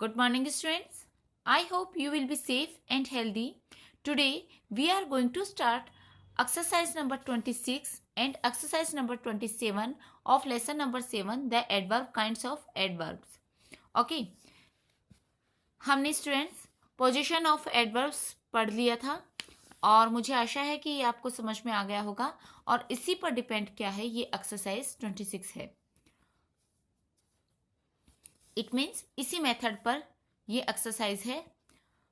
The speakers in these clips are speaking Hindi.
Good morning, students. I hope you will be safe and healthy. Today, we are going to start exercise number 26 and exercise number 27 of lesson number 7, the adverb kinds of adverbs. Okay, हमने स्टूडेंट्स पोजीशन ऑफ एडवर्ब्स पढ़ लिया था और मुझे आशा है कि ये आपको समझ में आ गया होगा और इसी पर डिपेंड क्या है ये एक्सरसाइज 26 है. इट मीन्स इसी मेथड पर ये एक्सरसाइज है.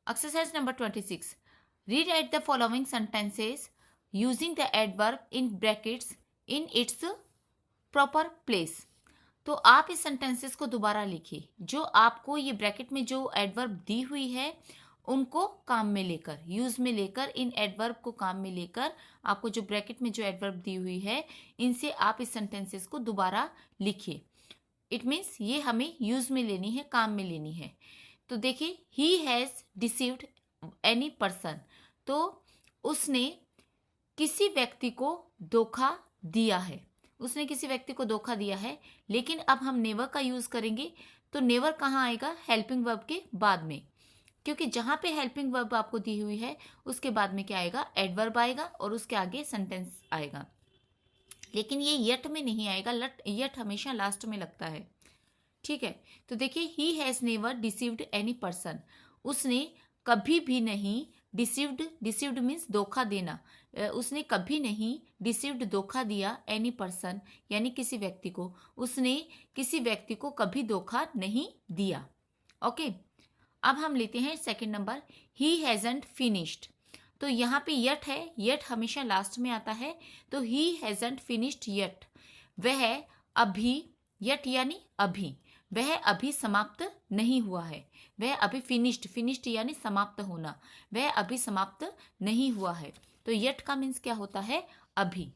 Exercise number 26. Read at the following sentences using the adverb in brackets in its proper place. तो आप इस सेंटेंसेस को दोबारा लिखिए. जो आपको ये ब्रैकेट में जो एडवर्ब दी हुई है उनको काम में लेकर, यूज में लेकर, इन एडवर्ब को काम में लेकर आपको जो ब्रैकेट में जो एडवर्ब दी हुई है इनसे आप इस सेंटेंसेस को दोबारा लिखिए. इट मीन्स ये हमें यूज में लेनी है, काम में लेनी है. तो देखिए, he has deceived any person. तो उसने किसी व्यक्ति को धोखा दिया है. उसने किसी व्यक्ति को धोखा दिया है. लेकिन अब हम नेवर का यूज करेंगे. तो नेवर कहाँ आएगा? हेल्पिंग वर्ब के बाद में. क्योंकि जहां पे हेल्पिंग वर्ब आपको दी हुई है उसके बाद में क्या आएगा? एडवर्ब आएगा और उसके आगे सेंटेंस आएगा. लेकिन ये यट में नहीं आएगा. यट हमेशा लास्ट में लगता है. ठीक है. तो देखिए, he has never deceived any person. उसने कभी भी नहीं डिसीव्ड मीन्स धोखा देना. उसने कभी नहीं डिसीव्ड धोखा दिया एनी पर्सन यानी किसी व्यक्ति को. उसने किसी व्यक्ति को कभी धोखा नहीं दिया. ओके. अब हम लेते हैं second number. He hasn't finished. तो यहाँ पे यट है. यट हमेशा लास्ट में आता है. तो ही हैजंट फिनिश्ड यट. वह अभी, यट यानी अभी, वह अभी समाप्त नहीं हुआ है. वह अभी फिनिश्ड यानी समाप्त होना. वह अभी समाप्त नहीं हुआ है. तो यट का मीन्स क्या होता है? अभी.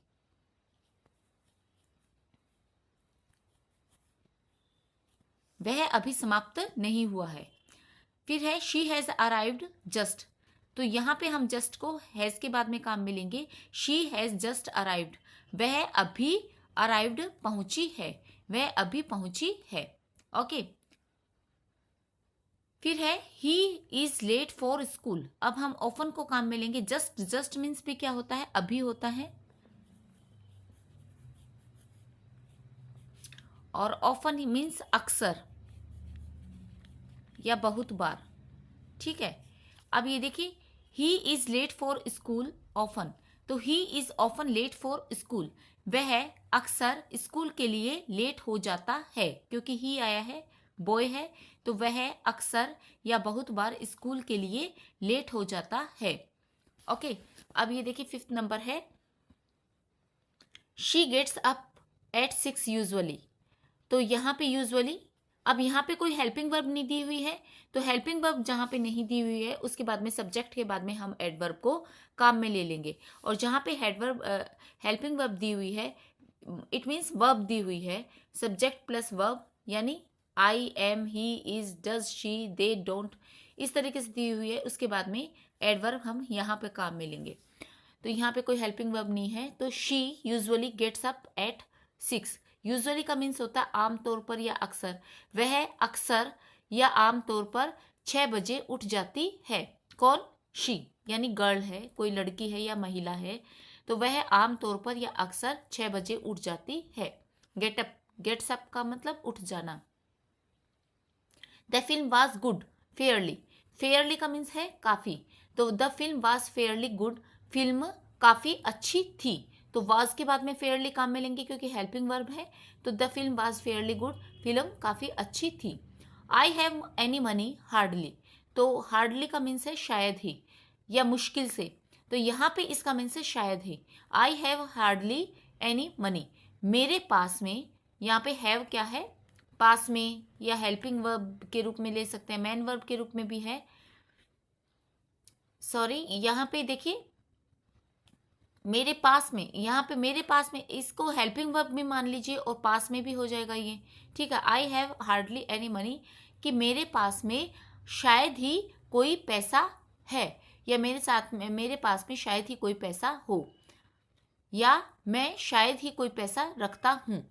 वह अभी समाप्त नहीं हुआ है. फिर है शी हैज अराइव्ड जस्ट. तो यहाँ पे हम जस्ट को हैज के बाद में काम मिलेंगे. She has just arrived. वह अभी अराइव्ड पहुंची है. वह अभी पहुंची है. ओके. फिर है he is late for school. अब हम ऑफन को काम में लेंगे. जस्ट मीन्स भी क्या होता है? अभी होता है. और ऑफन मीन्स अक्सर या बहुत बार. ठीक है. अब ये देखिए, he is late for school often. तो he is often late for school. वह अक्सर स्कूल के लिए लेट हो जाता है. क्योंकि ही आया है, बॉय है, तो वह अक्सर या बहुत बार स्कूल के लिए लेट हो जाता है. ओके. अब ये देखिए, फिफ्थ नंबर है she gets up at 6 usually. तो यहाँ पे यूजुअली, अब यहाँ पे कोई हेल्पिंग वर्ब नहीं दी हुई है. तो हेल्पिंग वर्ब जहाँ पे नहीं दी हुई है उसके बाद में सब्जेक्ट के बाद में हम एडवर्ब को काम में ले लेंगे. और जहाँ पे हेल्पिंग वर्ब दी हुई है, इट मीन्स वर्ब दी हुई है, सब्जेक्ट प्लस वर्ब यानी I am, he is, does, she, they, don't, इस तरीके से दी हुई है. उसके बाद में एडवर्ब हम यहाँ पे काम में लेंगे. तो यहाँ पे कोई हेल्पिंग वर्ब नहीं है. तो she usually gets up at 6. Usually का मीन्स होता है आमतौर पर या अक्सर. वह अक्सर या आमतौर पर 6 बजे उठ जाती है. कौन? शी यानी गर्ल है, कोई लड़की है या महिला है. तो वह आमतौर पर या अक्सर 6 बजे उठ जाती है. गेट्स अप का मतलब उठ जाना. The film was good Fairlie. Fairlie का मीन्स है काफी. तो the film was fairly good. Film काफी अच्छी थी. तो वाज के बाद में फेयरली काम में लेंगे क्योंकि हेल्पिंग वर्ब है. तो the film was fairly good. Film काफी अच्छी थी. I have any money hardly. तो हार्डली का मीन्स है शायद ही या मुश्किल से. तो यहाँ पे इसका मीन्स है शायद ही. I have hardly any money. मेरे पास में, यहाँ पे हैव क्या है? पास में या हेल्पिंग वर्ब के रूप में ले सकते हैं, मैन वर्ब के रूप में भी है. सॉरी, यहाँ पे देखिए मेरे पास में, यहाँ पे मेरे पास में, इसको हेल्पिंग वर्ब भी मान लीजिए और पास में भी हो जाएगा ये. ठीक है. आई हैव हार्डली एनी मनी कि मेरे पास में शायद ही कोई पैसा है या मेरे पास में शायद ही कोई पैसा हो या मैं शायद ही कोई पैसा रखता हूँ.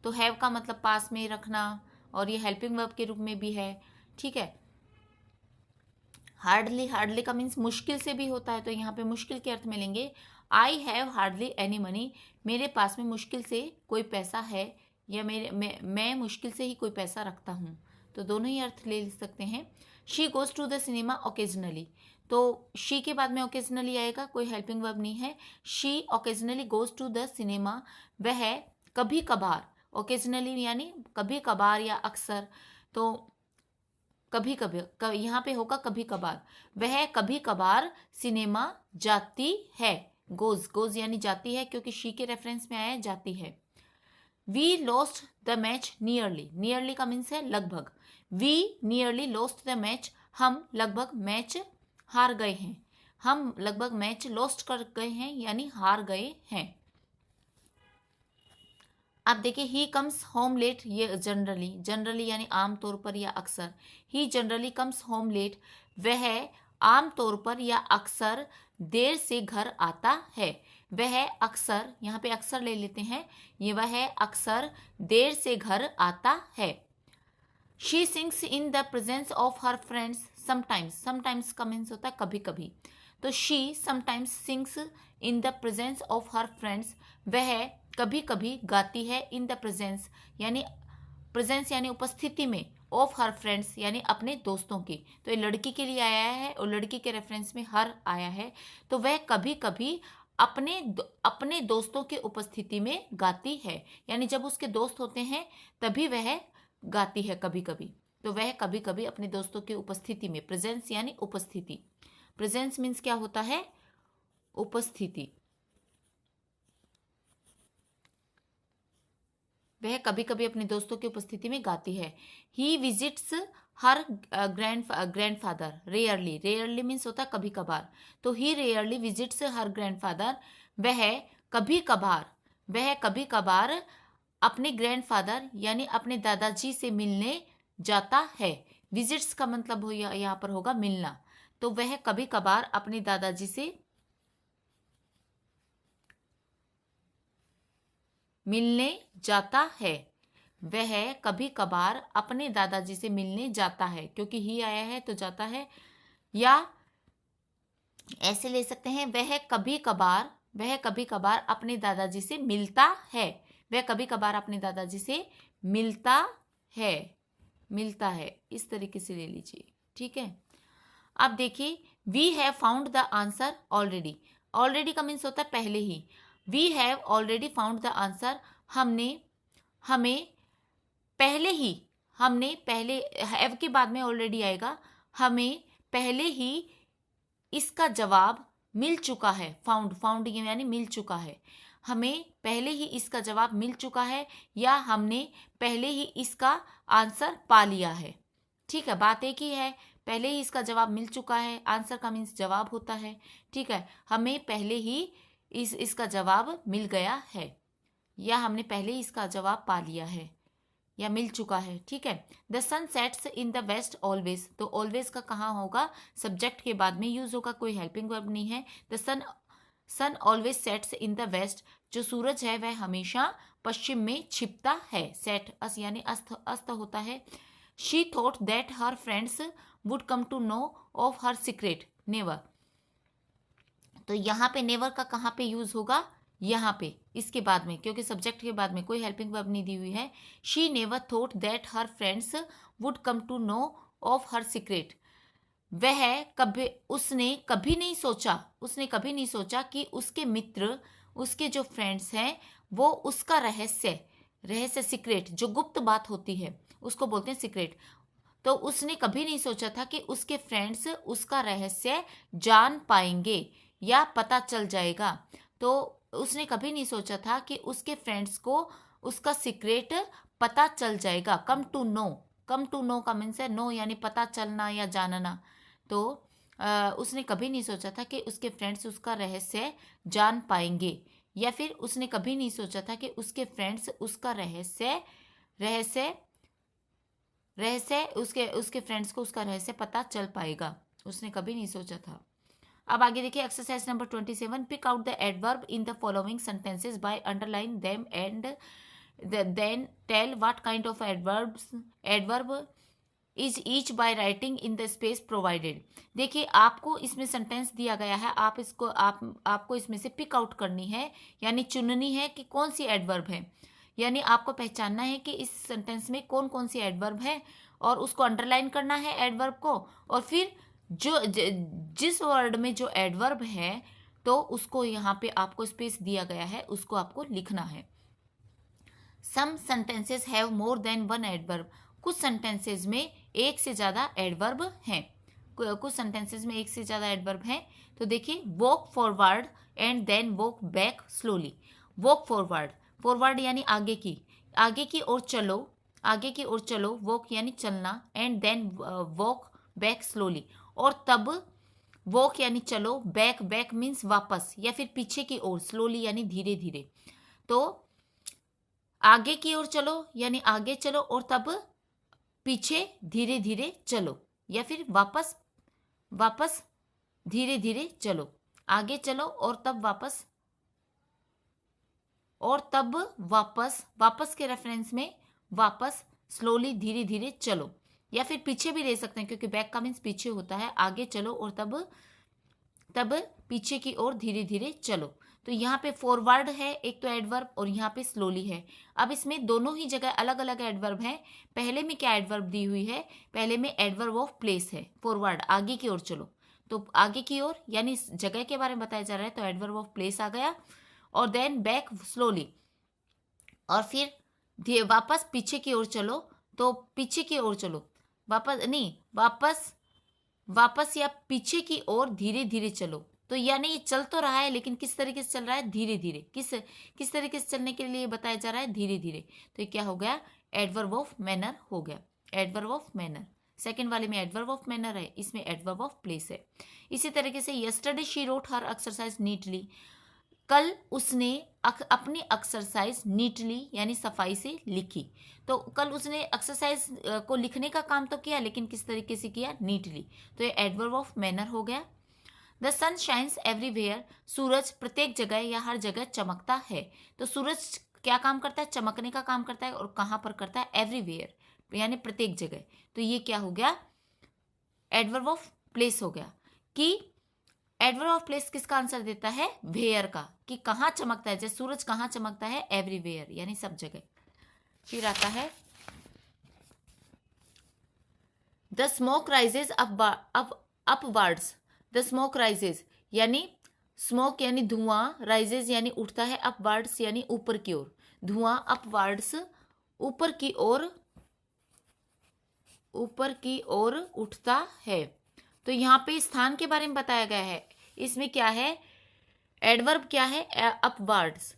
तो हैव का मतलब पास में रखना और ये हेल्पिंग वर्ब के रूप में भी है. ठीक है. हार्डली, हार्डली का मीन्स मुश्किल से भी होता है, तो यहाँ पे मुश्किल के अर्थ में लेंगे आई हैव हार्डली एनी मनी, मेरे पास में मुश्किल से कोई पैसा है, या मैं मुश्किल से ही कोई पैसा रखता हूँ, तो दोनों ही अर्थ ले सकते हैं। She goes to the cinema occasionally, तो शी के बाद में ओकेजनली आएगा, कोई हेल्पिंग वर्ब नहीं है। She occasionally goes to the cinema, वह कभी कभार, ओकेजनली यानी कभी कभार या अक्सर, तो कभी कभी यहाँ पे होगा कभी कभार, वह कभी कभार सिनेमा जाती है। गोज, गोज यानी जाती है, क्योंकि शी के रेफरेंस में आया है, जाती है। We lost the match nearly, nearly का मीन्स है लगभग, we nearly lost the match, हम लगभग मैच हार गए हैं, हम लगभग मैच लॉस्ट कर गए हैं यानी हार गए हैं। अब देखिए ही कम्स होम लेट, ये जनरली, जनरली यानी आमतौर पर या अक्सर, ही जनरली कम्स होम लेट, वह आमतौर पर या अक्सर देर से घर आता है, वह अक्सर, यहाँ पे अक्सर ले लेते हैं, ये वह अक्सर देर से घर आता है। She sings in the presence of her friends sometimes, sometimes का मीन्स होता है कभी कभी, तो she sometimes sings in the presence of her friends, वह कभी कभी गाती है, इन द प्रेजेंस यानी उपस्थिति में, ऑफ हर फ्रेंड्स यानी अपने दोस्तों की, तो ये लड़की के लिए आया है और लड़की के रेफरेंस में हर आया है, तो वह कभी कभी अपने दोस्तों की उपस्थिति में गाती है, यानी जब उसके दोस्त होते हैं तभी वह गाती है कभी कभी, तो वह कभी कभी अपने दोस्तों की उपस्थिति में, प्रेजेंस यानी उपस्थिति, प्रेजेंस मीन्स क्या होता है, उपस्थिति, वह कभी कभी अपने दोस्तों की उपस्थिति में गाती है। ही विजिट्स हर ग्रैंडफादर रेयरली, रेयरली मीन्स होता है कभी कभार, तो ही रेयरली विजिट्स हर ग्रैंडफादर, वह कभी कभार अपने ग्रैंडफादर यानी अपने दादाजी से मिलने जाता है। विजिट्स का मतलब हो यहाँ पर होगा मिलना, तो वह कभी कभार अपने दादाजी से मिलने जाता है, वह कभी कभार अपने दादाजी से मिलने जाता है, क्योंकि ही आया है तो जाता है, या ऐसे ले सकते हैं वह कभी कभार अपने दादाजी से मिलता है, वह कभी कभार अपने दादाजी से मिलता है, इस तरीके से ले लीजिए, ठीक है। अब देखिए we have found the answer already, already का मीन्स होता है पहले ही, we have already found the answer, हमें पहले हैव के बाद में ऑलरेडी आएगा, हमें पहले ही इसका जवाब मिल चुका है, फाउंड यानी मिल चुका है, हमें पहले ही इसका जवाब मिल चुका है, या हमने पहले ही इसका आंसर पा लिया है, ठीक है, बात एक ही है, पहले ही इसका जवाब मिल चुका है, आंसर का मीन्स जवाब होता है, ठीक है, हमें पहले ही इसका जवाब मिल गया है, या हमने पहले ही इसका जवाब पा लिया है या मिल चुका है, ठीक है। The sun sets in the west always, तो ऑलवेज का कहाँ होगा, सब्जेक्ट के बाद में यूज होगा, कोई हेल्पिंग वर्ब नहीं है। The sun always sets in the west, जो सूरज है वह हमेशा पश्चिम में छिपता है, सेट अस यानी अस्त होता है। She thought that her friends would come to know of her secret never, तो यहाँ पे नेवर का कहाँ पे यूज होगा, यहाँ पे इसके बाद में, क्योंकि सब्जेक्ट के बाद में कोई हेल्पिंग वर्ब नहीं दी हुई है। She never thought that her friends would come to know of her secret, उसने कभी नहीं सोचा कि उसके मित्र, उसके जो फ्रेंड्स हैं वो उसका रहस्य सीक्रेट, जो गुप्त बात होती है उसको बोलते हैं सीक्रेट, तो उसने कभी नहीं सोचा था कि उसके फ्रेंड्स उसका रहस्य जान पाएंगे या पता चल जाएगा, तो उसने कभी नहीं सोचा था कि उसके फ्रेंड्स को उसका सीक्रेट पता चल जाएगा। कम टू नो का मीन्स है नो यानी पता चलना या जानना, तो उसने कभी नहीं सोचा था कि उसके फ्रेंड्स उसका रहस्य जान पाएंगे, या फिर उसने कभी नहीं सोचा था कि उसके फ्रेंड्स उसका उसके फ्रेंड्स को उसका रहस्य पता चल पाएगा, उसने कभी नहीं सोचा था। अब आगे देखिए exercise number 27, pick out the adverb in the following sentences by underline them and then tell what kind of adverb is each by writing in the space provided. देखिए आपको इसमें सेंटेंस दिया गया है, आपको इसमें से पिक आउट करनी है, यानी चुननी है कि कौन सी एडवर्ब है, यानी आपको पहचानना है कि इस सेंटेंस में कौन कौन सी एडवर्ब है और उसको अंडरलाइन करना है एडवर्ब को, और फिर जिस वर्ड में जो एडवर्ब है तो उसको यहाँ पे आपको स्पेस दिया गया है, उसको आपको लिखना है। Some sentences have more than one adverb. कुछ सेंटेंसेस में एक से ज़्यादा एडवर्ब हैं, कुछ सेंटेंसेस में एक से ज़्यादा एडवर्ब हैं। तो देखिए walk forward and then walk back slowly. Walk forward, forward यानी आगे की ओर चलो, आगे की ओर चलो, वॉक यानी चलना, and then walk back slowly, और तब वॉक यानी चलो, बैक, बैक मीन्स वापस या फिर पीछे की ओर, स्लोली यानी धीरे धीरे। तो आगे की ओर चलो यानी आगे चलो और तब पीछे धीरे धीरे चलो, या फिर वापस वापस धीरे धीरे चलो, आगे चलो और तब वापस, और तब वापस, वापस के रेफरेंस में वापस, स्लोली धीरे धीरे चलो, या फिर पीछे भी ले सकते हैं क्योंकि बैक का मीन्स पीछे होता है। आगे चलो और तब पीछे की ओर धीरे धीरे चलो। तो यहाँ पे फॉरवर्ड है एक तो एडवर्ब, और यहाँ पे स्लोली है। अब इसमें दोनों ही जगह अलग अलग एडवर्ब हैं। पहले में क्या एडवर्ब दी हुई है, पहले में एडवर्ब ऑफ प्लेस है। फॉरवर्ड आगे की ओर चलो, तो आगे की ओर यानी जगह के बारे में बताया जा रहा है, तो एडवर्ब ऑफ प्लेस आ गया। और देन बैक स्लोली, और फिर वापस पीछे की ओर चलो, तो पीछे की ओर चलो, वापस नहीं, वापस या पीछे की ओर धीरे धीरे चलो। तो यानी ये चल तो रहा है लेकिन किस तरीके से चल रहा है, धीरे धीरे। किस तरीके से चलने के लिए बताया जा रहा है, धीरे धीरे। तो ये क्या हो गया, एडवर्ब ऑफ मैनर हो गया, एडवर्ब ऑफ मैनर। सेकंड वाले में एडवर्ब ऑफ मैनर है, इसमें एडवर्ब ऑफ प्लेस है। इसी तरीके से yesterday she wrote her exercise neatly. कल उसने अपनी एक्सरसाइज नीटली यानी सफाई से लिखी। तो कल उसने एक्सरसाइज को लिखने का काम तो किया, लेकिन किस तरीके से किया, नीटली। तो ये एडवर्ब ऑफ मैनर हो गया। The sun shines everywhere. सूरज प्रत्येक जगह या हर जगह चमकता है। तो सूरज क्या काम करता है, चमकने का काम करता है, और कहाँ पर करता है, एवरीवेयर यानी प्रत्येक जगह। तो ये क्या हो गया, एडवर्ब ऑफ प्लेस हो गया। कि एडवर्ब ऑफ प्लेस किसका आंसर देता है, वेयर का, कि कहाँ चमकता है, जैसे सूरज कहाँ चमकता है, एवरीवेयर यानी सब जगह। फिर आता है the smoke rises upwards. The smoke rises यानी स्मोक यानी धुआं, राइजेज यानी उठता है, अपवर्ड्स यानी ऊपर की ओर। धुआं अपवर्ड्स ऊपर की ओर उठता है। तो यहाँ पे स्थान के बारे में बताया गया है। इसमें क्या है, एडवर्ब क्या है, अपवर्ड्स,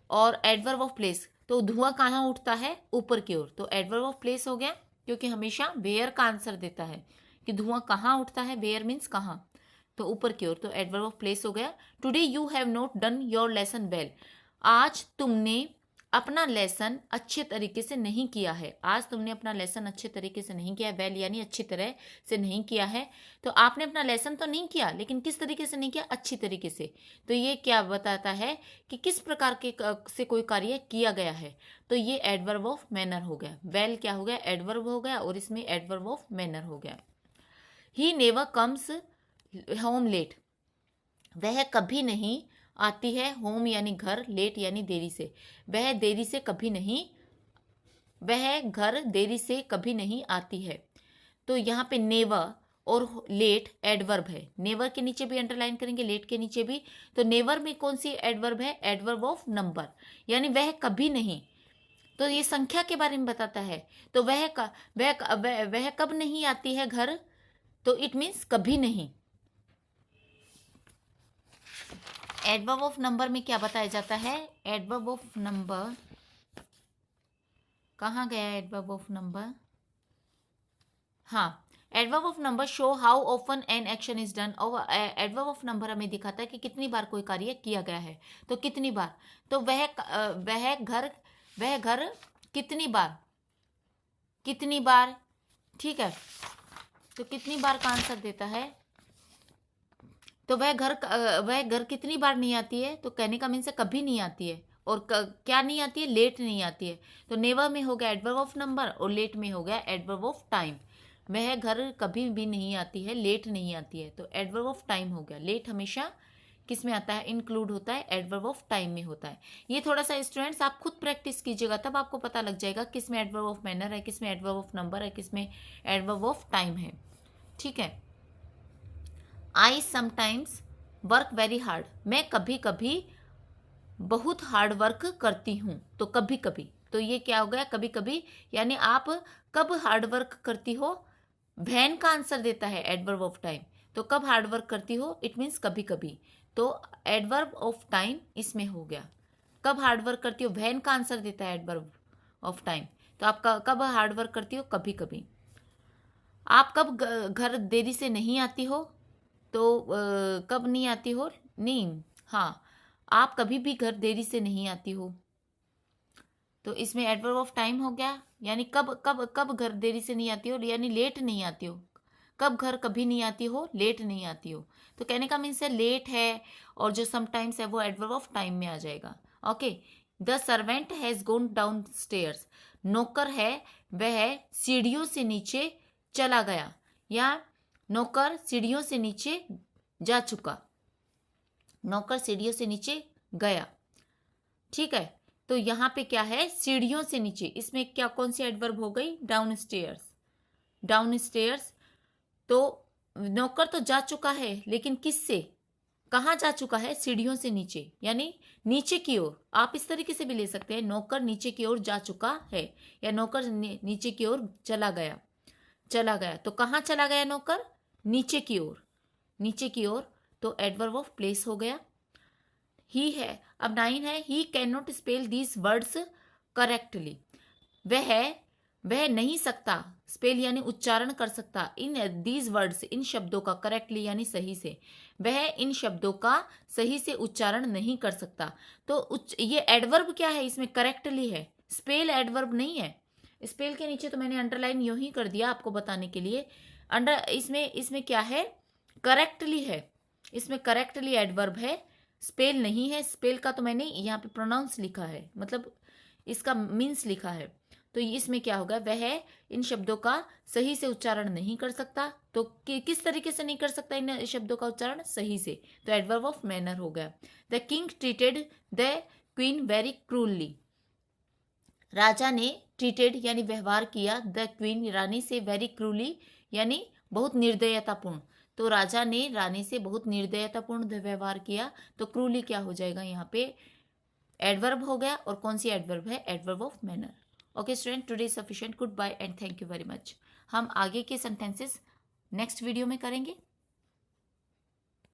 और एडवर्ब ऑफ प्लेस। तो धुआं कहाँ उठता है, ऊपर की ओर, तो एडवर्ब ऑफ प्लेस हो गया, क्योंकि हमेशा वेयर का आंसर देता है कि धुआं कहाँ उठता है, वेयर मीन्स कहाँ, तो ऊपर की ओर, तो एडवर्ब ऑफ प्लेस हो गया। Today you have not done your lesson well. आज तुमने अपना लेसन अच्छे तरीके से नहीं किया है। आज तुमने अपना लेसन अच्छे तरीके से नहीं किया है, वेल यानी अच्छी तरह से नहीं किया है। तो आपने अपना लेसन तो नहीं किया, लेकिन किस तरीके से नहीं किया, अच्छी तरीके से। तो ये क्या बताता है कि किस प्रकार के से कोई कार्य किया गया है। तो ये एडवर्ब ऑफ मैनर हो गया। वेल क्या हो गया, एडवर्ब हो गया, और इसमें एडवर्ब ऑफ मैनर हो गया। He never comes home late. वह कभी नहीं आती है, होम यानी घर, लेट यानी देरी से। वह देरी से कभी नहीं, वह घर देरी से कभी नहीं आती है। तो यहाँ पे नेवर और लेट एडवर्ब है। नेवर के नीचे भी अंडरलाइन करेंगे, लेट के नीचे भी। तो नेवर में कौन सी एडवर्ब है, एडवर्ब ऑफ नंबर, यानी वह कभी नहीं। तो ये संख्या के बारे में बताता है। तो वह कब नहीं आती है घर, तो इट मीन्स कभी नहीं। एडवर्ब ऑफ नंबर में क्या बताया जाता है, एडवर्ब ऑफ नंबर कहाँ गया, एडवर्ब ऑफ नंबर, हाँ, adverb of number show how often an action is done. और एडवर्ब ऑफ नंबर हमें दिखाता है कि कितनी बार कोई कार्य किया गया है। तो कितनी बार, तो वह घर कितनी बार, ठीक है। तो कितनी बार का आंसर देता है। तो वह घर कितनी बार नहीं आती है, तो कहने का मीन्स कभी नहीं आती है। और क्या नहीं आती है, लेट नहीं आती है। तो नेवर में हो गया एडवर्ब ऑफ नंबर, और लेट में हो गया एडवर्ब ऑफ टाइम। वह घर कभी भी नहीं आती है, लेट नहीं आती है, तो एडवर्ब ऑफ टाइम हो गया। लेट हमेशा किस में आता है, इंक्लूड होता है, एडवर्ब ऑफ टाइम में होता है। ये थोड़ा सा स्टूडेंट्स आप खुद प्रैक्टिस कीजिएगा, तब आपको पता लग जाएगा किस में एडवर्ब ऑफ मैनर है, किस में एडवर्ब ऑफ नंबर है, किस में एडवर्ब ऑफ टाइम है। ठीक है। I sometimes work very hard, मैं कभी कभी बहुत हार्ड वर्क करती हूँ, तो कभी कभी, तो ये क्या हो गया, कभी कभी, यानी आप कब हार्ड वर्क करती हो, वैन का आंसर देता है एडवर्ब ऑफ टाइम, तो कब हार्ड वर्क करती हो, इट मीन्स कभी कभी, तो एडवर्ब ऑफ टाइम इसमें हो गया। कब हार्ड वर्क करती हो, वैन का आंसर देता है एडवर्ब ऑफ टाइम, तो आप कब हार्ड वर्क करती हो, कभी कभी। आप कब घर देरी से नहीं आती हो, तो कब नहीं आती हो, नहीं, हाँ, आप कभी भी घर देरी से नहीं आती हो, तो इसमें एडवर्ब ऑफ टाइम हो गया, यानी कब कब कब घर देरी से नहीं आती हो, यानी लेट नहीं आती हो, कब घर कभी नहीं आती हो, लेट नहीं आती हो, तो कहने का मीन्स है लेट है, और जो समटाइम्स है वो एडवर्ब ऑफ टाइम में आ जाएगा। Okay. The servant has gone downstairs, नौकर है वह सीढ़ियों से नीचे चला गया, या नौकर सीढ़ियों से नीचे जा चुका, नौकर सीढ़ियों से नीचे गया। ठीक है, तो यहाँ पे क्या है, सीढ़ियों से नीचे, इसमें क्या, कौन सी एडवर्ब हो गई, डाउन स्टेयर्स, डाउन स्टेयर्स, तो नौकर तो जा चुका है, लेकिन किससे, कहाँ जा चुका है, सीढ़ियों से नीचे, यानी नीचे की ओर, आप इस तरीके से भी ले सकते हैं, नौकर नीचे की ओर जा चुका है, या नौकर नीचे की ओर चला गया, चला गया, तो कहाँ चला गया नौकर, नीचे की ओर, नीचे की ओर, तो एडवर्ब ऑफ प्लेस हो गया। ही है, अब 9 है, he can not spell these words correctly, वह नहीं सकता, स्पेल यानी उच्चारण कर सकता, इन दीज वर्ड्स, इन शब्दों का, करेक्टली यानी सही से, वह इन शब्दों का सही से उच्चारण नहीं कर सकता, तो ये एडवर्ब क्या है, इसमें करेक्टली है, स्पेल एडवर्ब नहीं है। स्पेल के नीचे तो मैंने अंडरलाइन यूं ही कर दिया आपको बताने के लिए, इसमें क्या है, करेक्टली है, इसमें करेक्टली एडवर्ब है, स्पेल नहीं है। स्पेल का तो मैंने यहाँ पे प्रोनाउंस लिखा है, मतलब इसका मीन्स लिखा है, तो इसमें क्या होगा, वह इन शब्दों का सही से उच्चारण नहीं कर सकता, तो किस तरीके से नहीं कर सकता इन शब्दों का उच्चारण, सही से, तो एडवर्ब ऑफ मैनर हो गया। The king treated the queen very cruelly, राजा ने ट्रीटेड यानी व्यवहार किया, द क्वीन रानी से, वेरी क्रूरली यानी बहुत निर्दयतापूर्ण, तो राजा ने रानी से बहुत निर्दयतापूर्ण व्यवहार किया, तो क्रूरली क्या हो जाएगा, यहाँ पे एडवर्ब हो गया, और कौन सी एडवर्ब है, adverb of manner. Okay student, today sufficient, goodbye and thank you very much. हम आगे के सेंटेंसेस नेक्स्ट वीडियो में करेंगे।